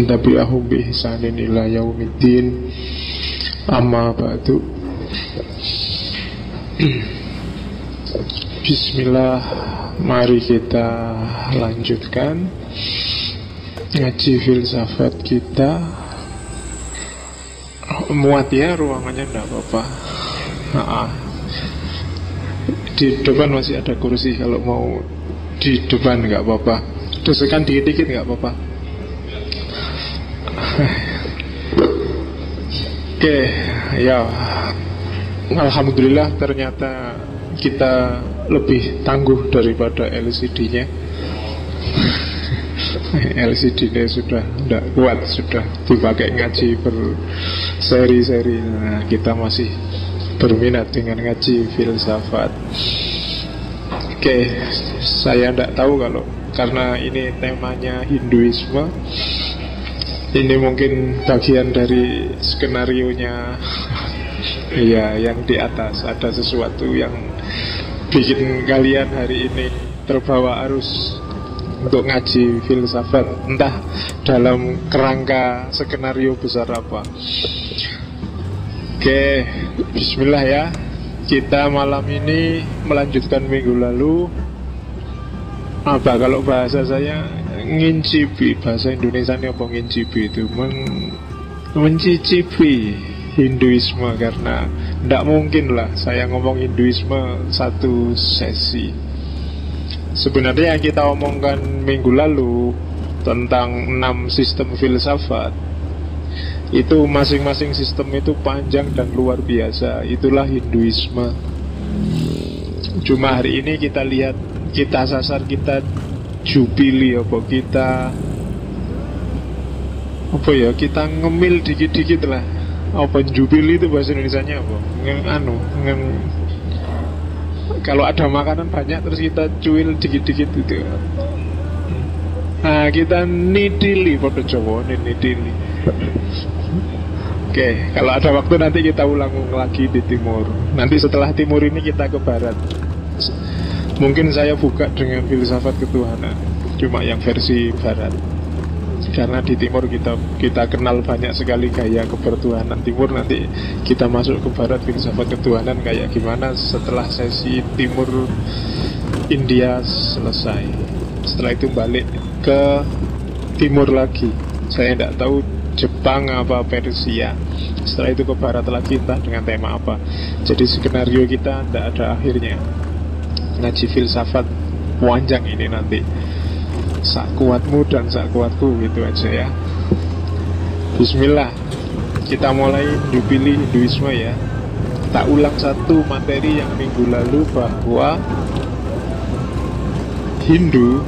tabi'ahum bi ihsanin ila yaumiddin. Amma ba'du. Bismillah, mari kita lanjutkan ngaji filsafat kita. Muat ya ruangannya, enggak apa-apa. Di depan masih ada kursi, kalau mau di depan enggak apa-apa. Desekan dikit-dikit enggak apa-apa. Oke, ya. Alhamdulillah ternyata kita lebih tangguh daripada LCD-nya. LCD-nya sudah tidak kuat, sudah dipakai ngaji berseri-seri. Nah, kita masih berminat dengan ngaji filsafat. Oke, saya tidak tahu kalau karena ini temanya Hinduisme, ini mungkin bagian dari skenarionya. Iya, yang di atas ada sesuatu yang bikin kalian hari ini terbawa arus untuk ngaji filsafat, entah dalam kerangka skenario besar apa. Oke, bismillah ya. Kita malam ini melanjutkan minggu lalu. Apa kalau bahasa saya ngincipi, bahasa Indonesia ini apa ngincipi itu? Mencicipi Hinduisme, karena tidak mungkin lah saya ngomong Hinduisme satu sesi. Sebenarnya yang kita omongkan minggu lalu tentang 6 sistem filsafat, itu masing-masing sistem itu panjang dan luar biasa. Itulah Hinduisme. Cuma hari ini kita lihat, kita sasar, kita jubili kita ngemil dikit-dikit lah. Apa jubili itu bahasa Indonesianya apa? Kalau ada makanan banyak terus kita cuil dikit-dikit itu. Nah, kita nidili pada Jawa, nidili. Oke, kalau ada waktu nanti kita ulang lagi di timur. Nanti setelah timur ini kita ke barat. Mungkin saya buka dengan filsafat ketuhanan, cuma yang versi barat. Karena di timur kita kenal banyak sekali gaya kebertuhanan timur. Nanti kita masuk ke barat, filsafat ketuhanan kayak gimana setelah sesi timur India selesai. Setelah itu balik ke timur lagi. Saya tidak tahu Jepang apa Persia. Setelah itu ke barat lagi, entah dengan tema apa. Jadi skenario kita tidak ada akhirnya. Ngaji filsafat panjang ini nanti. Sak kuatmu dan sak kuatku, gitu aja ya. Bismillah. Kita mulai dipilih Hinduisme ya. Tak ulang satu materi yang minggu lalu, bahwa Hindu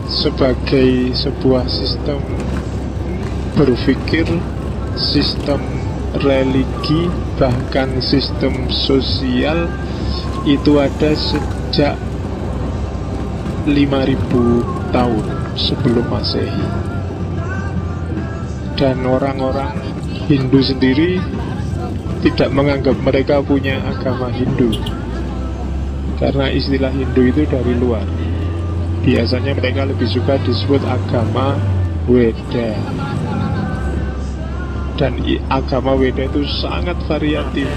sebagai sebuah sistem berpikir, sistem religi, bahkan sistem sosial, itu ada sejak 5.000 tahun sebelum Masehi. Dan orang-orang Hindu sendiri tidak menganggap mereka punya agama Hindu, karena istilah Hindu itu dari luar. Biasanya mereka lebih suka disebut agama Weda. Dan agama Weda itu sangat variatif.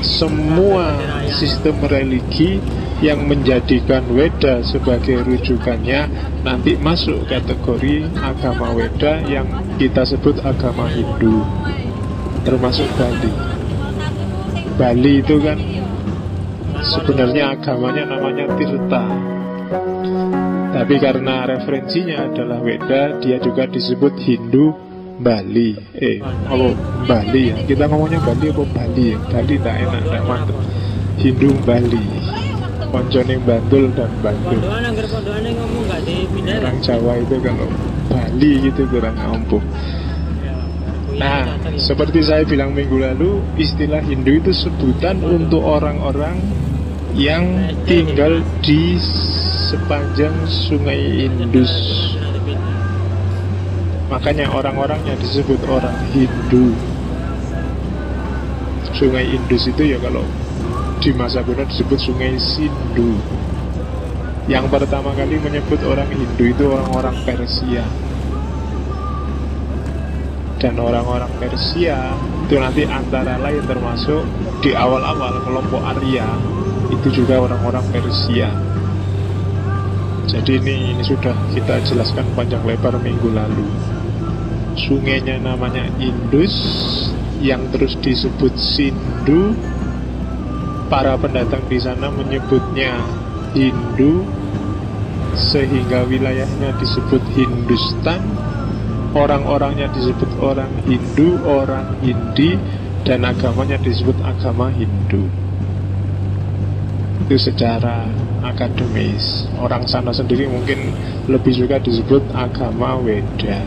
Semua sistem religi yang menjadikan Weda sebagai rujukannya nanti masuk kategori agama Weda, yang kita sebut agama Hindu, termasuk Bali. Bali itu kan sebenarnya agamanya namanya Tirta, tapi karena referensinya adalah Weda, dia juga disebut Hindu Bali. Bali ya. Kita ngomongnya Bali apa Bali ya? Bali tak enak, tak mantep. Hindu Bali. Koncone Bantul dan Bantul. Orang Jawa itu kalau Bali gitu kurang ampuh. Nah, seperti saya bilang minggu lalu, istilah Hindu itu sebutan untuk orang-orang yang tinggal di sepanjang sungai Indus. Makanya orang-orang yang disebut orang Hindu. Sungai Indus itu ya kalau di masa kuno disebut sungai Sindhu. Yang pertama kali menyebut orang Hindu itu orang-orang Persia. Dan orang-orang Persia itu nanti antara lain termasuk di awal-awal kelompok Arya itu juga orang-orang Persia. Jadi ini sudah kita jelaskan panjang lebar minggu lalu. Sungainya namanya Indus, yang terus disebut Sindhu. Para pendatang di sana menyebutnya Hindu, sehingga wilayahnya disebut Hindustan. Orang-orangnya disebut orang Hindu, orang Hindi, dan agamanya disebut agama Hindu. Itu secara akademis. Orang sana sendiri mungkin lebih suka disebut agama Weda.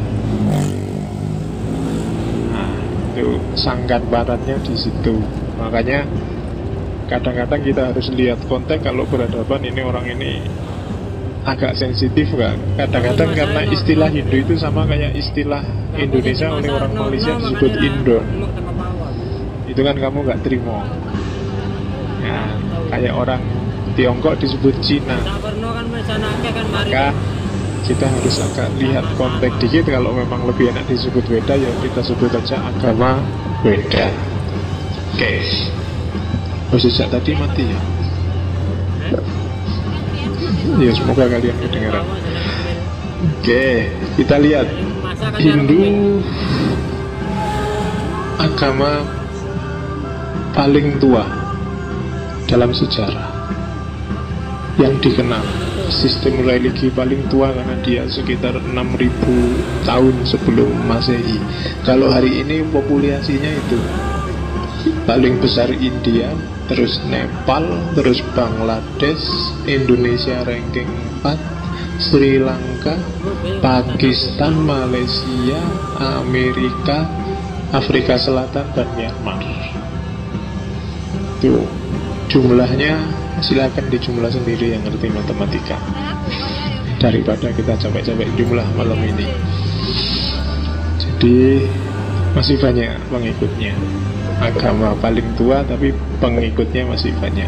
Nah, itu sangkan baratnya di situ. Makanya kadang-kadang kita harus lihat konteks kalau berhadapan ini orang ini agak sensitif kan. Kadang-kadang karena istilah Hindu itu sama kayak istilah Indonesia oleh orang Malaysia disebut Indon. Itu kan kamu gak terima. Ya, kayak orang Tiongkok disebut Cina. Maka kita harus agak lihat konteks dikit. Kalau memang lebih enak disebut Weda, ya kita sebut aja agama Weda. Oke. Sejak tadi mati ya. Ya semoga kalian kedengaran. Oke, kita lihat Hindu agama paling tua dalam sejarah yang dikenal. Sistem religi paling tua karena dia sekitar 6.000 tahun sebelum Masehi. Kalau hari ini populasinya itu paling besar India, terus Nepal, terus Bangladesh, Indonesia ranking 4, Sri Lanka, Pakistan, Malaysia, Amerika, Afrika Selatan, dan Myanmar. Tuh, jumlahnya silakan dijumlah sendiri yang ngerti matematika, daripada kita capek-capek jumlah malam ini. Jadi masih banyak pengikutnya. Agama paling tua tapi pengikutnya masih banyak.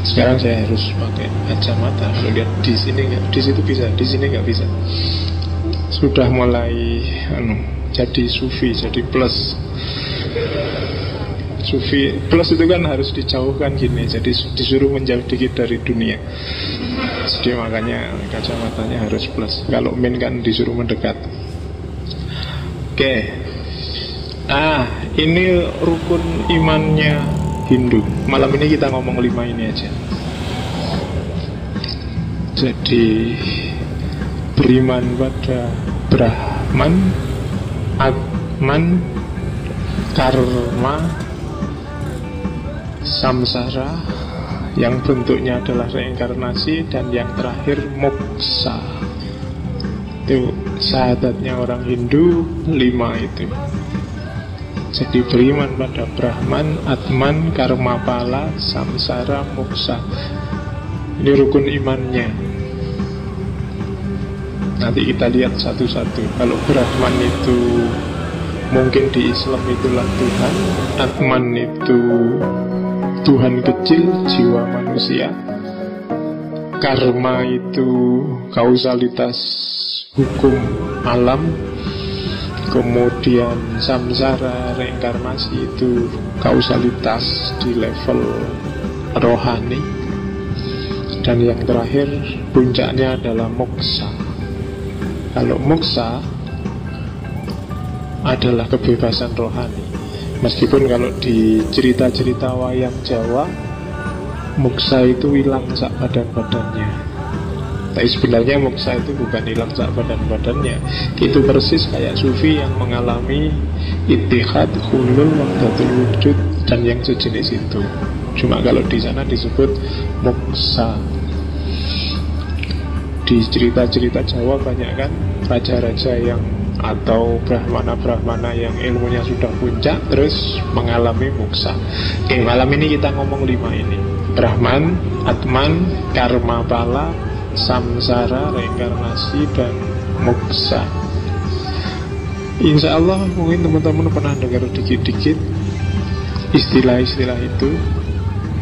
Sekarang saya harus pakai kacamata. Kalau lihat di sini nggak, di situ bisa, di sini nggak bisa. Sudah mulai jadi sufi, jadi plus. Sufi plus itu kan harus dijauhkan gini, jadi disuruh menjauh dikit dari dunia. Jadi makanya kacamatanya harus plus. Kalau min kan disuruh mendekat. Oke. Ini rukun imannya Hindu. Malam ini kita ngomong 5 ini aja. Jadi beriman pada Brahman, Atman, Karma, Samsara, yang bentuknya adalah reinkarnasi, dan yang terakhir Moksa. Itu syahadatnya orang Hindu 5 itu. Jadi beriman pada Brahman, Atman, Karma Pala, Samsara, Moksa. Ini rukun imannya. Nanti kita lihat satu-satu. Kalau Brahman itu mungkin di Islam itulah Tuhan. Atman itu Tuhan kecil, jiwa manusia. Karma itu kausalitas hukum alam. Kemudian samsara, reinkarnasi, itu kausalitas di level rohani. Dan yang terakhir puncaknya adalah moksa. Kalau moksa adalah kebebasan rohani. Meskipun kalau di cerita-cerita wayang Jawa, moksa itu hilang sak badan-badannya. Tapi sebenarnya moksa itu bukan hilang sak badan-badannya. Itu persis kayak sufi yang mengalami ittihad, hulul, wahdatul wujud, dan yang sejenis itu. Cuma kalau di sana disebut moksa. Di cerita-cerita Jawa banyak kan raja-raja yang atau brahmana-brahmana yang ilmunya sudah puncak terus mengalami moksa. Oke, malam ini kita ngomong 5 ini. Brahman, Atman, Karma Pala, Samsara, reinkarnasi, dan moksa. Insya Allah mungkin teman-teman pernah dengar dikit-dikit istilah-istilah itu,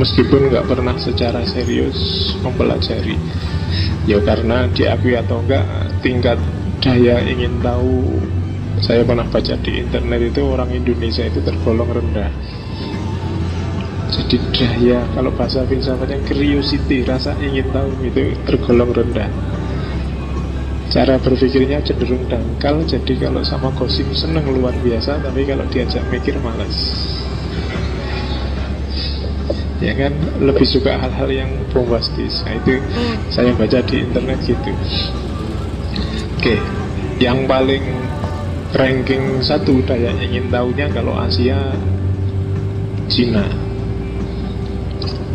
meskipun nggak pernah secara serius mempelajari. Ya karena diakui atau enggak, tingkat daya ingin tahu Saya pernah baca di internet itu orang Indonesia itu tergolong rendah. Jadi daya, kalau bahasa filsafatnya curiosity, rasa ingin tahu itu tergolong rendah. Cara berpikirnya cenderung dangkal. Jadi kalau sama gosip seneng luar biasa, tapi kalau diajak mikir malas. Ya kan, lebih suka hal-hal yang bombastis. Nah itu saya baca di internet gitu. Oke, yang paling ranking 1 daya ingin tahunya kalau Asia, Cina,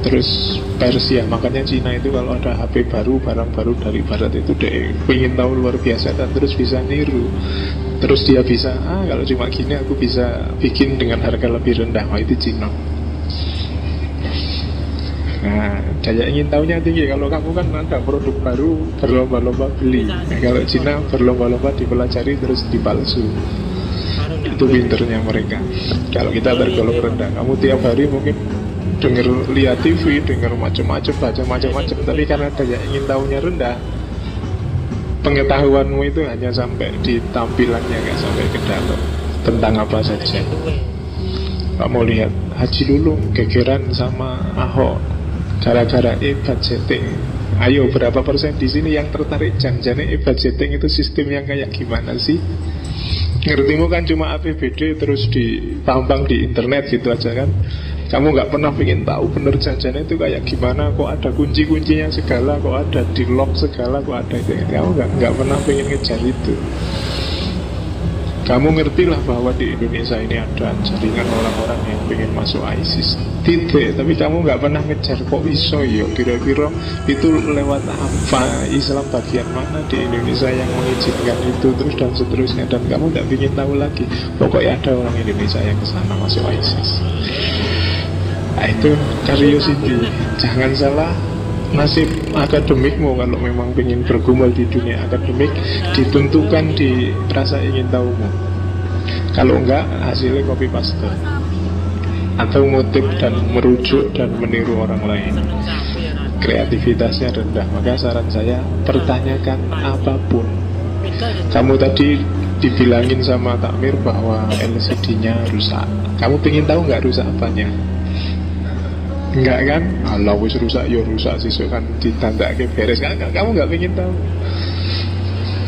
terus Persia. Makanya Cina itu kalau ada HP baru, barang baru dari barat itu dia ingin tahu luar biasa dan terus bisa niru. Terus dia bisa, kalau cuma gini aku bisa bikin dengan harga lebih rendah. Wah itu Cina. Nah, daya ingin tahunya tinggi. Kalau kamu kan ada produk baru, berlomba-lomba beli. Nah, kalau Cina berlomba-lomba dipelajari terus dipalsu. Itu pinternya mereka. Kalau kita tergolong rendah, kamu tiap hari mungkin dengar, lihat TV, dengar macam-macam, baca macam-macam, tapi karena daya ingin tahunya rendah, pengetahuanmu itu hanya sampai di tampilannya, nggak sampai ke dalam tentang apa saja. Kamu lihat Haji Lulung gegeran sama Ahok gara-gara e-budgeting. Ayo, berapa persen di sini yang tertarik? Jangan-jangan e-budgeting itu sistem yang kayak gimana sih? Ngertimu kan cuma APBD terus ditampang di internet gitu aja kan. Kamu nggak pernah pengen tahu bener janjinya itu kayak gimana, kok ada kunci-kuncinya segala, kok ada di lock segala, kok ada itu. Kamu nggak pernah pengen ngejar itu. Kamu ngertilah bahwa di Indonesia ini ada jaringan orang-orang yang pengen masuk ISIS. Tidak, tapi kamu nggak pernah ngejar kok iso ya. Kira-kira itu lewat apa, Islam bagian mana di Indonesia yang mengizinkan itu, terus dan seterusnya. Dan kamu nggak ingin tahu lagi. Pokoknya ada orang Indonesia yang kesana masuk ISIS. Nah itu curiosity. Jangan salah nasib akademikmu kalau memang ingin bergumul di dunia akademik, ditentukan di rasa ingin tahumu. Kalau enggak, hasilnya copy paste atau motif dan merujuk dan meniru orang lain. Kreativitasnya rendah. Maka saran saya, pertanyakan apapun. Kamu tadi dibilangin sama Takmir bahwa LCD-nya rusak. Kamu pengen tahu nggak rusak apanya? Enggak kan? Allah wis rusak, ya rusak sih, kan ditandake beres kan? Kamu enggak pengen tahu.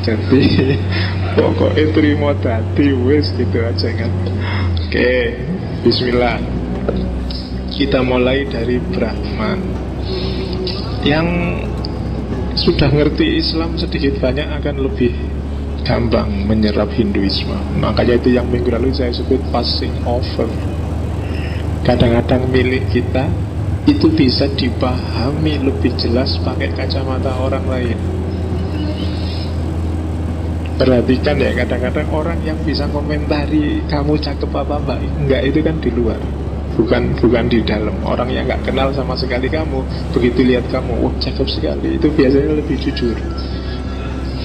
Jadi pokoknya terima dadi wis gitu aja kan. Oke, bismillah. Kita mulai dari Brahman. Yang sudah ngerti Islam sedikit banyak akan lebih gampang menyerap Hinduisme. Makanya itu yang minggu lalu saya sebut passing over. Kadang-kadang milik kita itu bisa dipahami lebih jelas pakai kacamata orang lain. Perhatikan ya, kadang-kadang orang yang bisa komentari kamu cakep apa mbak, enggak, itu kan di luar, bukan di dalam. Orang yang nggak kenal sama sekali kamu, begitu lihat kamu, wah cakep sekali, itu biasanya lebih jujur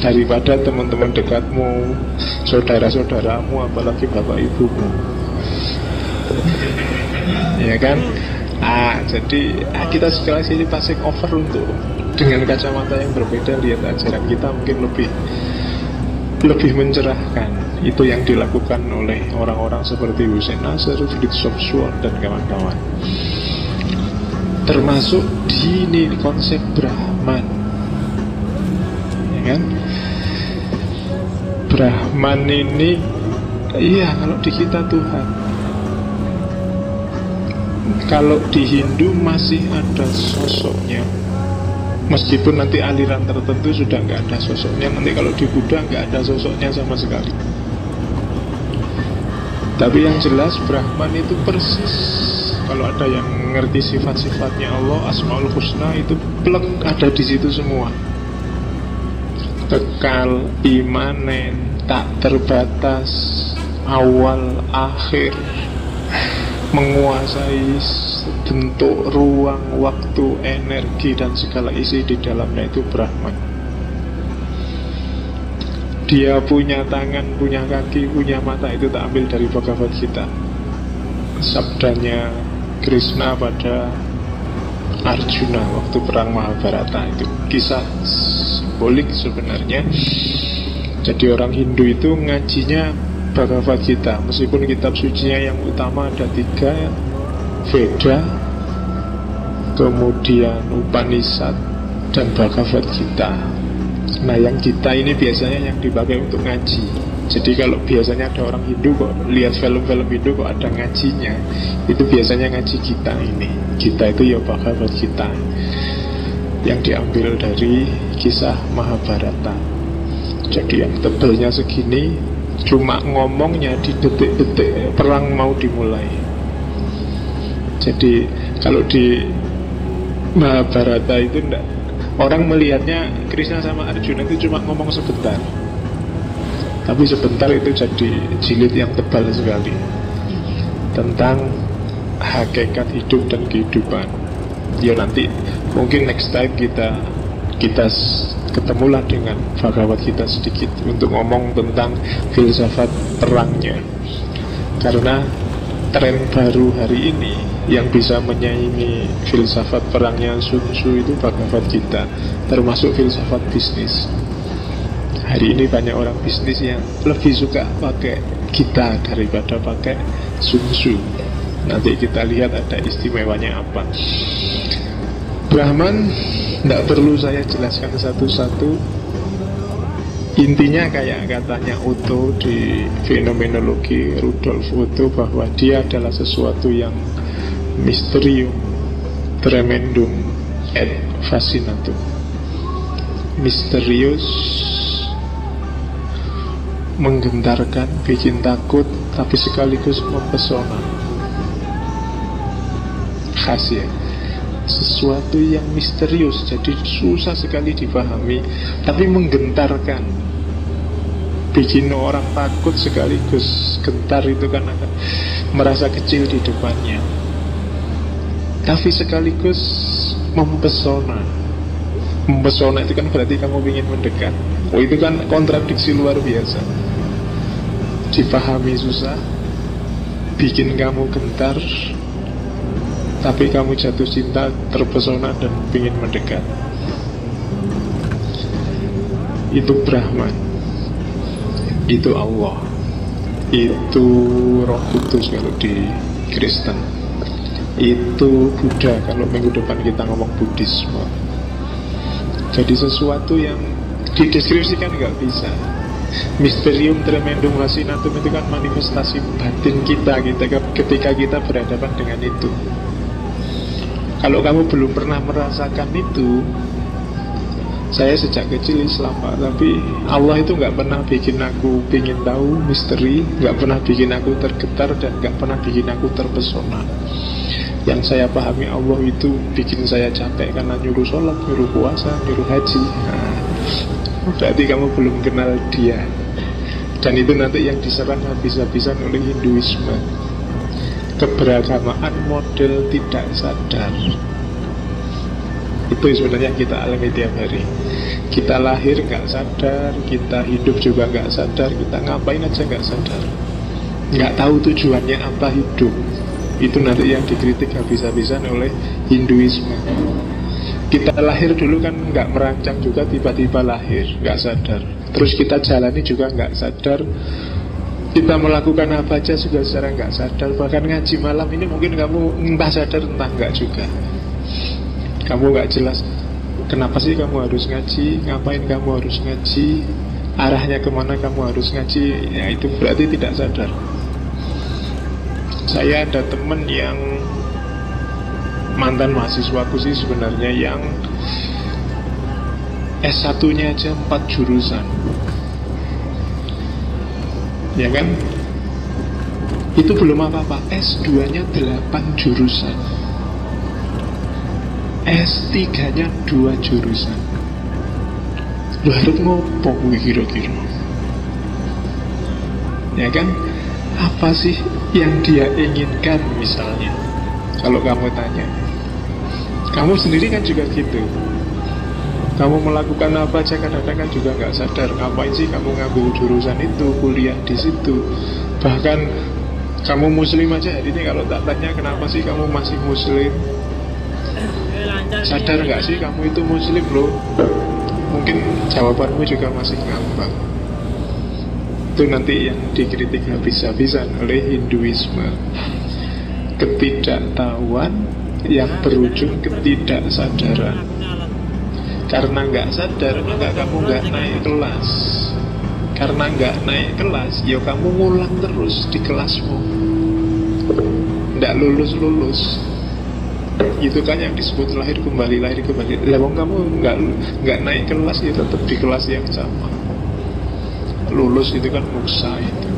daripada teman-teman dekatmu, saudara-saudaramu, apalagi bapak ibumu. Ya kan? Jadi kita sekali lagi passing over untuk dengan kacamata yang berbeda lihat ajaran kita mungkin lebih mencerahkan. Itu yang dilakukan oleh orang-orang seperti Hussein Nasr, Fritz Sobsuan dan kawan-kawan. Termasuk di ini konsep Brahman, ya kan? Brahman ini, iya kalau di kita Tuhan. Kalau di Hindu masih ada sosoknya, meskipun nanti aliran tertentu sudah nggak ada sosoknya. Nanti kalau di Buddha nggak ada sosoknya sama sekali. Tapi yang jelas Brahman itu persis, kalau ada yang ngerti sifat-sifatnya Allah, Asmaul Husna itu plek ada di situ semua. Kekal, imanen, tak terbatas, awal, akhir, menguasai bentuk, ruang, waktu, energi, dan segala isi di dalamnya itu Brahman. Dia punya tangan, punya kaki, punya mata, itu tak ambil dari Bhagavad Gita. Sabdanya Krishna pada Arjuna waktu perang Mahabharata. Itu kisah simbolik sebenarnya. Jadi orang Hindu itu ngajinya Bhagavad Gita. Meskipun kitab sucinya yang utama ada 3 ya, Veda, kemudian Upanishad, dan Bhagavad Gita. Nah yang Gita ini biasanya yang dipakai untuk ngaji. Jadi kalau biasanya ada orang Hindu kok lihat film-film Hindu kok ada ngajinya, itu biasanya ngaji Gita ini. Gita itu ya Bhagavad Gita, yang diambil dari kisah Mahabharata. Jadi yang tebelnya segini, cuma ngomongnya di detik-detik perang mau dimulai. Jadi kalau di Mahabharata itu enggak, orang melihatnya Krishna sama Arjuna itu cuma ngomong sebentar, tapi sebentar itu jadi jilid yang tebal sekali tentang hakikat hidup dan kehidupan. Ya nanti mungkin next time kita ketemulah dengan Bhagavad Gita sedikit untuk ngomong tentang filsafat perangnya. Karena tren baru hari ini yang bisa menyaingi filsafat perangnya Sun Tzu itu Bhagavad Gita, termasuk filsafat bisnis. Hari ini banyak orang bisnis yang lebih suka pakai Gita daripada pakai Sun Tzu. Nanti kita lihat ada istimewanya apa. Brahman tidak perlu saya jelaskan satu-satu. Intinya kayak katanya Otto di Fenomenologi, Rudolf Otto, bahwa dia adalah sesuatu yang mysterium tremendum et fascinatum. Misterius, menggentarkan, bikin takut, tapi sekaligus mempesona. Khas ya, sesuatu yang misterius, jadi susah sekali dipahami, tapi menggentarkan, bikin orang takut sekaligus gentar. Itu kan akan merasa kecil di depannya, tapi sekaligus mempesona. Mempesona itu kan berarti kamu ingin mendekat. Oh, itu kan kontradiksi luar biasa. Dipahami susah, bikin kamu gentar, tapi kamu jatuh cinta, terpesona, dan ingin mendekat. Itu Brahman, itu Allah, itu Roh Kudus kalau di Kristen, itu Buddha kalau minggu depan kita ngomong Buddhisme. Jadi sesuatu yang dideskripsikan nggak bisa. Mysterium tremendum fascinatum itu kan manifestasi batin kita ketika kita berhadapan dengan itu. Kalau kamu belum pernah merasakan itu, saya sejak kecil Islam Pak, tapi Allah itu nggak pernah bikin aku ingin tahu misteri, nggak pernah bikin aku tergetar, dan nggak pernah bikin aku terpesona. Yang saya pahami, Allah itu bikin saya capek karena nyuruh sholat, nyuruh puasa, nyuruh haji. Nah, berarti kamu belum kenal dia. Dan itu nanti yang diserang habis-habisan oleh Hinduisme. Keberagamaan model tidak sadar. Itu sebenarnya kita alami tiap hari. Kita lahir gak sadar, kita hidup juga gak sadar, kita ngapain aja gak sadar, gak tahu tujuannya apa hidup. Itu nanti yang dikritik habis-habisan oleh Hinduisme. Kita lahir dulu kan gak merancang juga, tiba-tiba lahir, gak sadar. Terus kita jalani juga gak sadar. Kita melakukan apa aja juga secara gak sadar. Bahkan ngaji malam ini mungkin kamu entah sadar entah enggak juga. Kamu gak jelas kenapa sih kamu harus ngaji, ngapain kamu harus ngaji, arahnya kemana kamu harus ngaji. Ya itu berarti tidak sadar. Saya ada teman yang mantan mahasiswaku sih sebenarnya, yang S1-nya aja 4 jurusan. Ya kan? Itu belum apa-apa. S2-nya 8 jurusan. S3-nya 2 jurusan. Lu harus ngopo kira-kira? Ya kan? Apa sih yang dia inginkan misalnya? Kalau kamu tanya, kamu sendiri kan juga gitu. Kamu melakukan apa aja kadang-kadang kan juga gak sadar. Ngapain sih kamu ngambil jurusan itu, kuliah di situ. Bahkan kamu muslim aja hari ini kalau tak tanya kenapa sih kamu masih muslim, sadar gak sih kamu itu muslim loh? Mungkin jawabanmu juga masih ngambang. Itu nanti yang dikritik habis-habisan oleh Hinduisme. Ketidaktahuan yang berujung ketidaksadaran. Karena nggak sadar, maka kamu nggak naik kelas. Karena nggak naik kelas, ya kamu ngulang terus di kelasmu, nggak lulus-lulus. Itu kan yang disebut lahir kembali, lahir kembali. Lah kamu nggak naik kelas, ya tetap di kelas yang sama. Lulus itu kan muksa itu,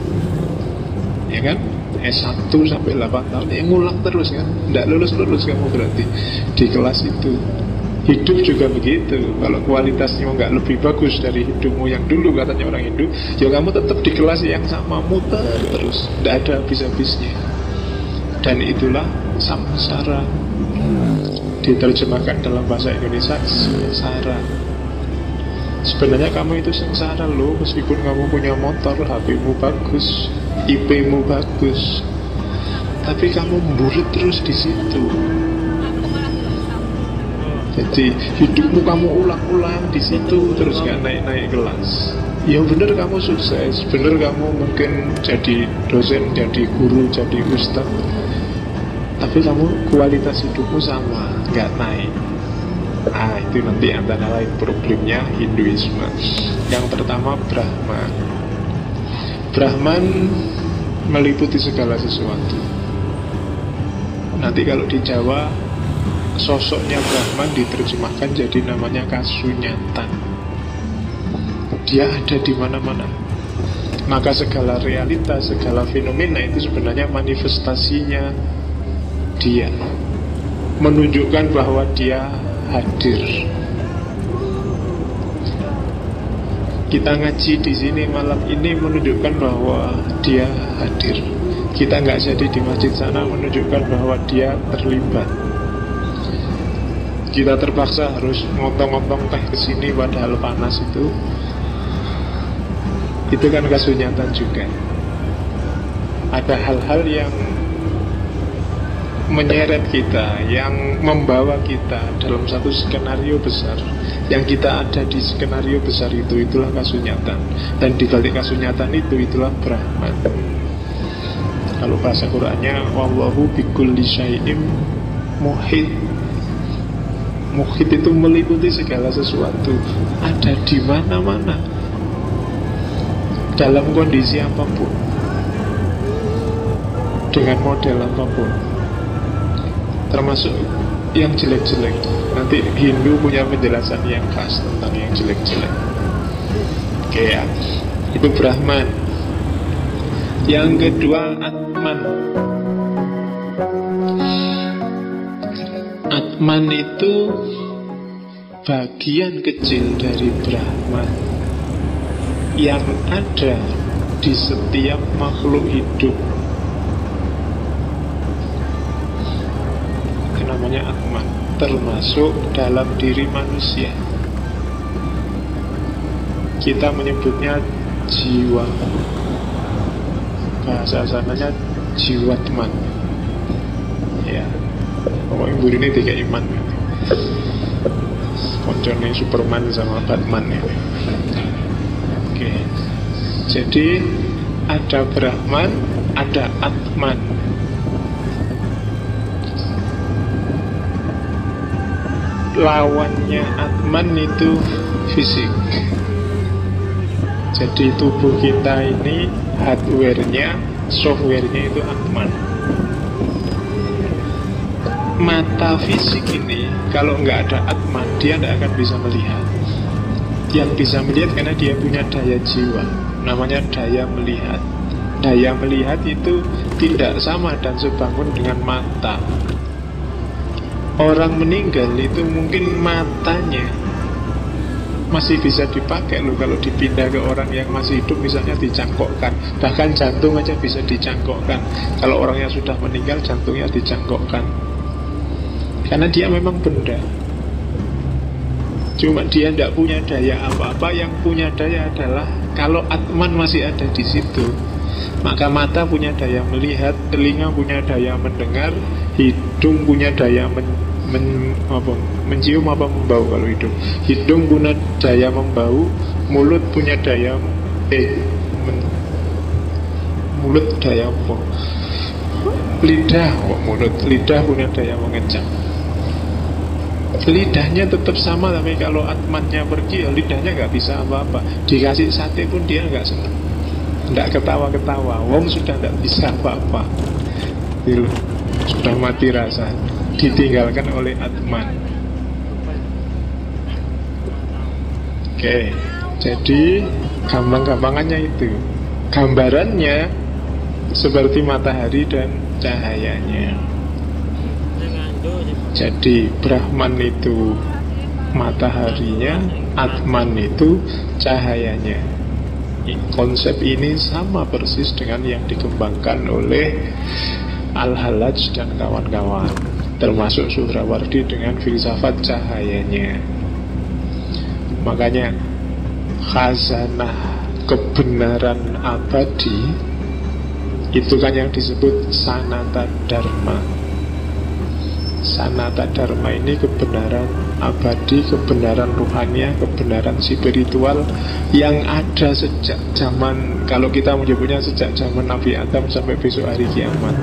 ya kan? S1 sampai 8 tahun, ya ngulang terus kan? Nggak lulus-lulus kamu berarti di kelas itu. Hidup juga begitu. Kalau kualitasnya nggak lebih bagus dari hidupmu yang dulu, katanya orang Hindu, ya kamu tetap di kelas yang sama, muter terus, nggak ada habis-habisnya. Dan itulah samsara. Diterjemahkan dalam bahasa Indonesia sengsara. Sebenarnya kamu itu sengsara loh, meskipun kamu punya motor, HP-mu bagus, IP-mu bagus, tapi kamu memburit terus di situ. Jadi hidupmu kamu ulang-ulang di situ terus, gak naik-naik kelas. Ya bener kamu sukses, bener kamu mungkin jadi dosen, jadi guru, jadi ustaz, tapi kamu kualitas hidupmu sama, gak naik. Nah itu nanti antara lain problemnya Hinduisme. Yang pertama Brahman. Brahman meliputi segala sesuatu. Nanti kalau di Jawa sosoknya Brahman diterjemahkan jadi namanya kasunyatan. Dia ada di mana-mana. Maka segala realitas, segala fenomena itu sebenarnya manifestasinya dia, menunjukkan bahwa dia hadir. Kita ngaji di sini malam ini menunjukkan bahwa dia hadir. Kita nggak jadi di masjid sana menunjukkan bahwa dia terlibat. Kita terpaksa harus ngontong-ngontong teh ke sini padahal panas itu kan kasunyatan juga. Ada hal-hal yang menyeret kita, yang membawa kita dalam satu skenario besar, yang kita ada di skenario besar itu, itulah kasunyatan. Dan di balik kasunyatan itu, itulah Brahman. Kalau bahasa Qur'annya wallahu bikulli syai'im muhit. Muhit itu meliputi segala sesuatu, ada di mana-mana, dalam kondisi apapun, dengan model apapun, termasuk yang jelek-jelek. Nanti Hindu punya penjelasan yang khas tentang yang jelek-jelek. Oke ya, itu Brahman. Yang kedua Atman. Atman itu bagian kecil dari Brahman yang ada di setiap makhluk hidup. Itu namanya Atman, termasuk dalam diri manusia. Kita menyebutnya jiwa, bahasa sananya jiwatman. Ya, pokoknya ibu ini tiga iman. Koncone Superman sama Batman ya. Oke. Jadi ada Brahman, ada Atman. Lawannya Atman itu fisik. Jadi tubuh kita ini hardware-nya, software-nya itu Atman. Mata fisik ini kalau nggak ada Atman, dia tidak akan bisa melihat. Yang bisa melihat karena dia punya daya jiwa, namanya daya melihat. Daya melihat itu tidak sama dan sebangun dengan mata. Orang meninggal itu mungkin matanya masih bisa dipakai loh, kalau dipindah ke orang yang masih hidup, misalnya dicangkokkan. Bahkan jantung aja bisa dicangkokkan. Kalau orang yang sudah meninggal, jantungnya dicangkokkan. Karena dia memang benda. Cuma dia tidak punya daya apa-apa. Yang punya daya adalah kalau Atman masih ada di situ, maka mata punya daya melihat, telinga punya daya mendengar, hidung punya daya mencium apa membau kalau hidung. Hidung punya daya membau, mulut punya daya mulut daya apa? Lidah, mulut. Lidah punya daya mengecap. Lidahnya tetap sama, tapi kalau atmannya pergi, ya lidahnya nggak bisa apa-apa. Dikasih sate pun dia nggak senang, nggak ketawa-ketawa. Wong sudah nggak bisa apa-apa, gitu. Sudah mati rasa, ditinggalkan oleh atman. Oke, jadi gampang-gampangannya itu. Gambarannya seperti matahari dan cahayanya. Jadi Brahman itu mataharinya, Atman itu cahayanya. Konsep ini sama persis dengan yang dikembangkan oleh Al-Hallaj dan kawan-kawan, termasuk Suhrawardi dengan filsafat cahayanya. Makanya khazanah kebenaran abadi itu kan yang disebut Sanata Dharma. Sanata Dharma ini kebenaran abadi, kebenaran ruhania, kebenaran spiritual yang ada sejak zaman, kalau kita menyebutnya sejak zaman Nabi Adam sampai besok hari kiamat.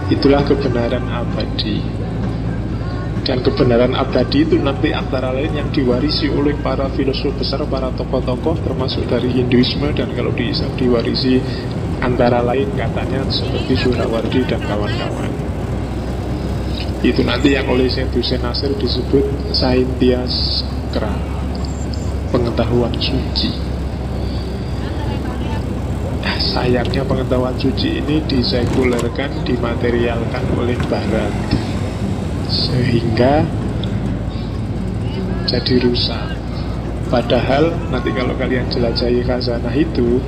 Itulah kebenaran abadi. Dan kebenaran abadi itu nanti antara lain yang diwarisi oleh para filosof besar, para tokoh-tokoh, termasuk dari Hinduisme. Dan kalau di Islam diwarisi antara lain katanya seperti Suhrawardi dan kawan-kawan. Itu nanti yang oleh Syekh Hussein Nasir disebut Saintia Sakra, pengetahuan suci. Sayangnya pengetahuan suci ini disekulerkan, dimaterialkan oleh Barat, sehingga jadi rusak. Padahal nanti kalau kalian jelajahi khazanah itu,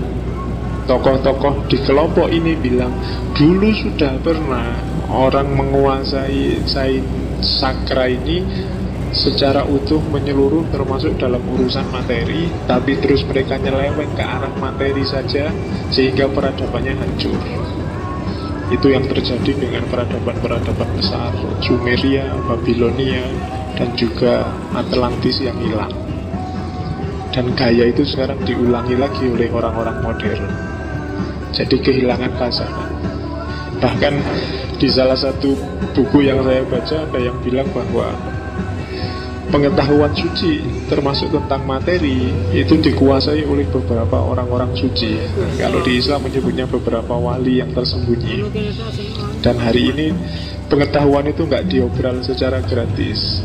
tokoh-tokoh di kelompok ini bilang dulu sudah pernah orang menguasai sains sakra ini secara utuh menyeluruh, termasuk dalam urusan materi, tapi terus mereka nyeleweng ke arah materi saja sehingga peradabannya hancur. Itu yang terjadi dengan peradaban-peradaban besar Sumeria, Babilonia, dan juga Atlantis yang hilang. Dan gaya itu sekarang diulangi lagi oleh orang-orang modern. Jadi kehilangan khazanah. Bahkan di salah satu buku yang saya baca ada yang bilang bahwa pengetahuan suci termasuk tentang materi itu dikuasai oleh beberapa orang-orang suci. Kalau di Islam menyebutnya beberapa wali yang tersembunyi. Dan hari ini pengetahuan itu nggak diobral secara gratis,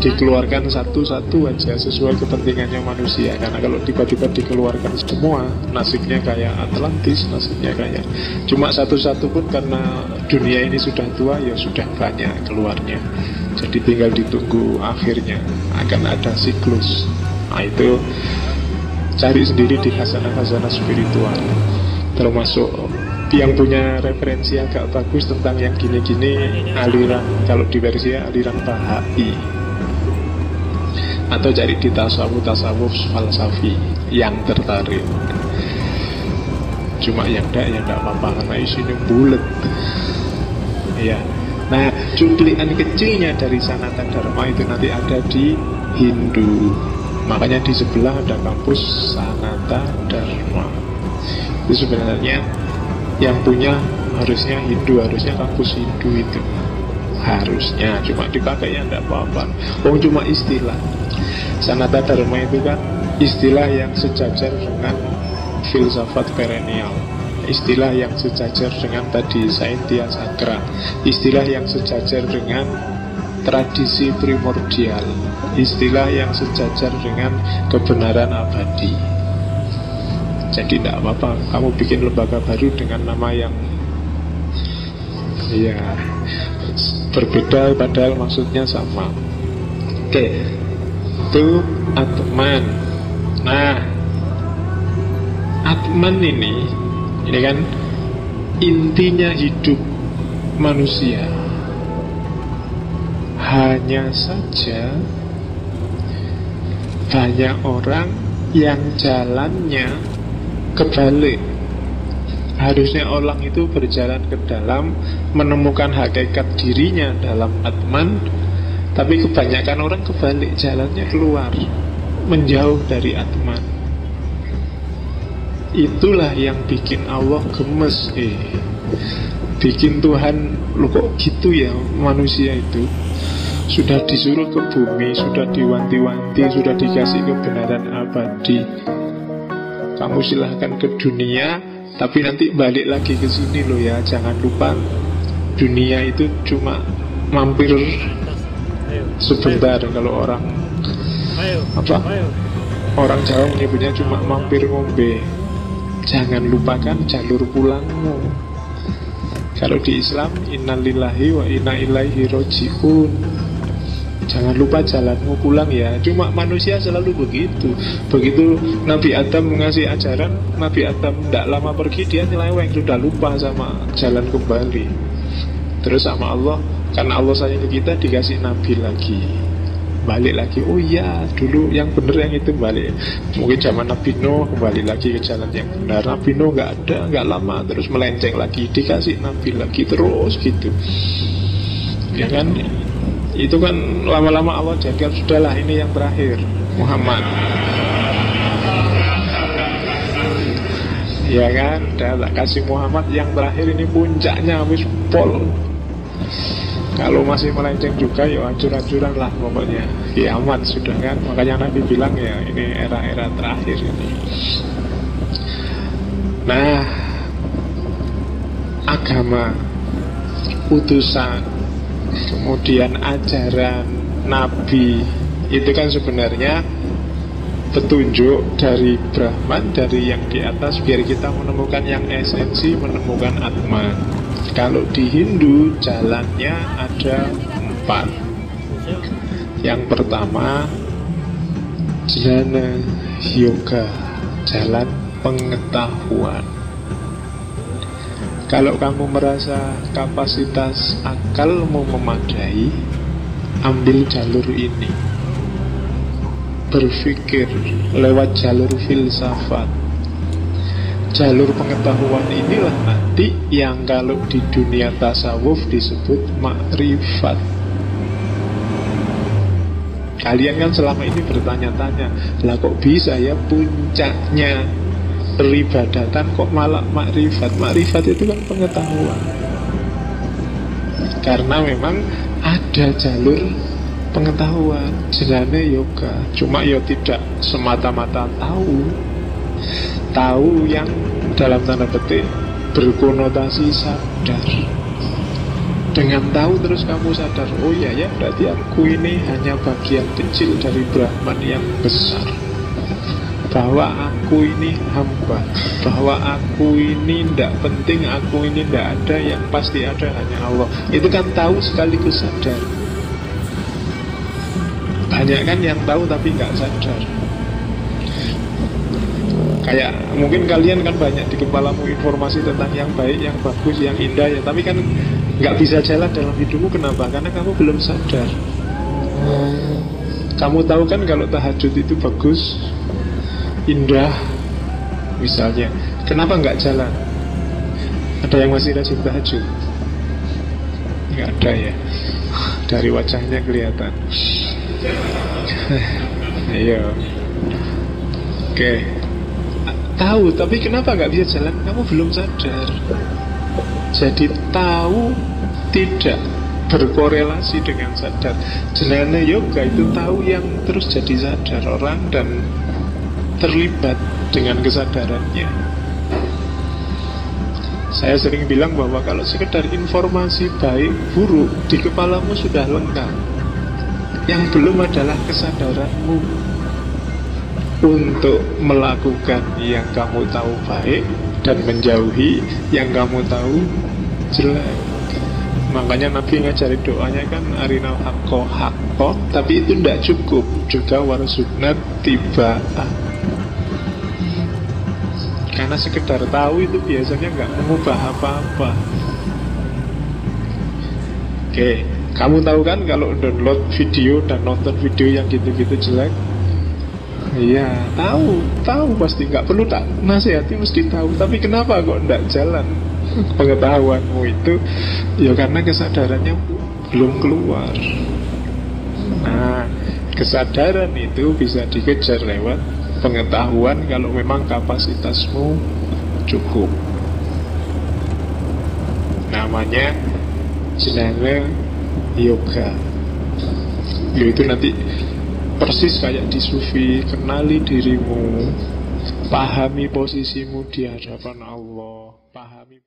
dikeluarkan satu-satu aja sesuai kepentingannya manusia. Karena kalau tiba-tiba dikeluarkan semua, nasibnya kayak Atlantis, nasibnya kayak cuma satu-satu pun, karena dunia ini sudah tua, ya sudah banyak keluarnya. Jadi tinggal ditunggu akhirnya akan ada siklus. Nah itu cari sendiri di khazanah-khazanah spiritual, termasuk yang punya referensi agak bagus tentang yang gini-gini, aliran, kalau di versi aliran Bahai, atau cari di tasawuf falsafi yang tertarik. Cuma yang enggak apa-apa karena isinya bulet. Ya. Nah, cuplikan kecilnya dari Sanata Dharma itu nanti ada di Hindu. Makanya di sebelah ada kampus Sanata Dharma. Itu sebenarnya yang punya harusnya Hindu, harusnya kampus Hindu itu. Harusnya, cuma dipakainya enggak apa-apa. Cuma istilah. Sanata Dharma itu kan istilah yang sejajar dengan filsafat perennial, istilah yang sejajar dengan tadi Saintia Sakra, istilah yang sejajar dengan tradisi primordial, istilah yang sejajar dengan kebenaran abadi. Jadi tidak apa-apa kamu bikin lembaga baru dengan nama yang ya berbeda padahal maksudnya sama. Oke. Itu Atman. Nah, Atman ini kan intinya hidup manusia. Hanya saja banyak orang yang jalannya kebalik. Harusnya orang itu berjalan ke dalam, menemukan hakikat dirinya dalam Atman, tapi kebanyakan orang kebalik, jalannya keluar, menjauh dari Atman. Itulah yang bikin Allah gemes. Bikin Tuhan, lo kok gitu ya manusia itu. Sudah disuruh ke bumi, sudah diwanti-wanti, sudah dikasih kebenaran abadi. Kamu silahkan ke dunia, tapi nanti balik lagi ke sini loh ya. Jangan lupa dunia itu cuma mampir sebentar. Kalau orang orang Jawa menyebutnya cuma mampir ngombe. Jangan lupakan jalur pulangmu. Kalau di Islam, innalillahi wa inna ilaihi roji'un. Jangan lupa jalanmu pulang ya. Cuma manusia selalu begitu. Begitu Nabi Adam mengasih ajaran, Nabi Adam tidak lama pergi, dia nyeleweng, sudah lupa sama jalan kembali. Terus sama Allah, karena Allah sayang ke kita, dikasih Nabi lagi, balik lagi. Oh iya, dulu yang benar yang itu balik. Mungkin zaman Nabi Nuh kembali lagi ke jalan yang benar. Nabi Nuh nggak ada, nggak lama, terus melenceng lagi, dikasih Nabi lagi, terus gitu. Ya kan? Itu kan lama-lama Allah jaga, sudahlah ini yang terakhir, Muhammad. Ya kan, udah tak kasih Muhammad yang terakhir, ini puncaknya habis pol. Kalau masih melenceng juga ya hancur-hancuran lah pokoknya. Kiamat sudah kan. Makanya Nabi bilang ya ini era-era terakhir ini. Nah, agama, utusan, kemudian ajaran Nabi, itu kan sebenarnya petunjuk dari Brahman, dari yang di atas, biar kita menemukan yang esensi, menemukan Atman. Kalau di Hindu jalannya ada 4. Yang pertama, jnana yoga, jalan pengetahuan. Kalau kamu merasa kapasitas akalmu memadai, ambil jalur ini. Berpikir lewat jalur filsafat. Jalur pengetahuan inilah nanti yang kalau di dunia tasawuf disebut makrifat. Kalian kan selama ini bertanya-tanya, lah kok bisa ya puncaknya peribadatan kok malah makrifat? Makrifat itu kan pengetahuan. Karena memang ada jalur pengetahuan, jnana yoga. Cuma ya tidak semata-mata tahu yang dalam tanda petik berkonotasi sadar. Dengan tahu terus kamu sadar, oh iya ya, berarti aku ini hanya bagian kecil dari Brahman yang besar. Bahwa aku ini hamba, bahwa aku ini tidak penting, aku ini tidak ada, yang pasti ada hanya Allah. Itu kan tahu sekaligus sadar. Banyak kan yang tahu tapi nggak sadar. Kayak mungkin kalian kan banyak di kepalamu informasi tentang yang baik, yang bagus, yang indah ya, tapi kan nggak bisa jalan dalam hidupmu. Kenapa? Karena kamu belum sadar. Kamu tahu kan kalau tahajud itu bagus, indah, misalnya. Kenapa nggak jalan? Ada yang masih rajin tahajud? Nggak ada ya. Dari wajahnya kelihatan. Ayo. Oke. Tahu, tapi kenapa nggak bisa jalan? Kamu belum sadar. Jadi tahu tidak berkorelasi dengan sadar. Jnana yoga itu tahu yang terus jadi sadar orang dan terlibat dengan kesadarannya. Saya sering bilang bahwa kalau sekedar informasi baik buruk di kepalamu sudah lengkap. Yang belum adalah kesadaranmu untuk melakukan yang kamu tahu baik dan menjauhi yang kamu tahu jelek. Makanya Nabi ngajarin doanya kan arinal haqqo haqqo, tapi itu tidak cukup, juga warzuqna tiba'ah. Karena sekedar tahu itu biasanya nggak mengubah apa-apa. Oke, kamu tahu kan kalau download video dan nonton video yang gitu-gitu jelek? Iya, tahu pasti, nggak perlu tak nasihati, mesti tahu. Tapi kenapa kok tidak jalan pengetahuanmu itu? Ya karena kesadarannya belum keluar. Nah, kesadaran itu bisa dikejar lewat pengetahuan kalau memang kapasitasmu cukup. Namanya jenenge yoga. Itu nanti persis kayak di sufi, kenali dirimu, pahami posisimu di hadapan Allah, pahami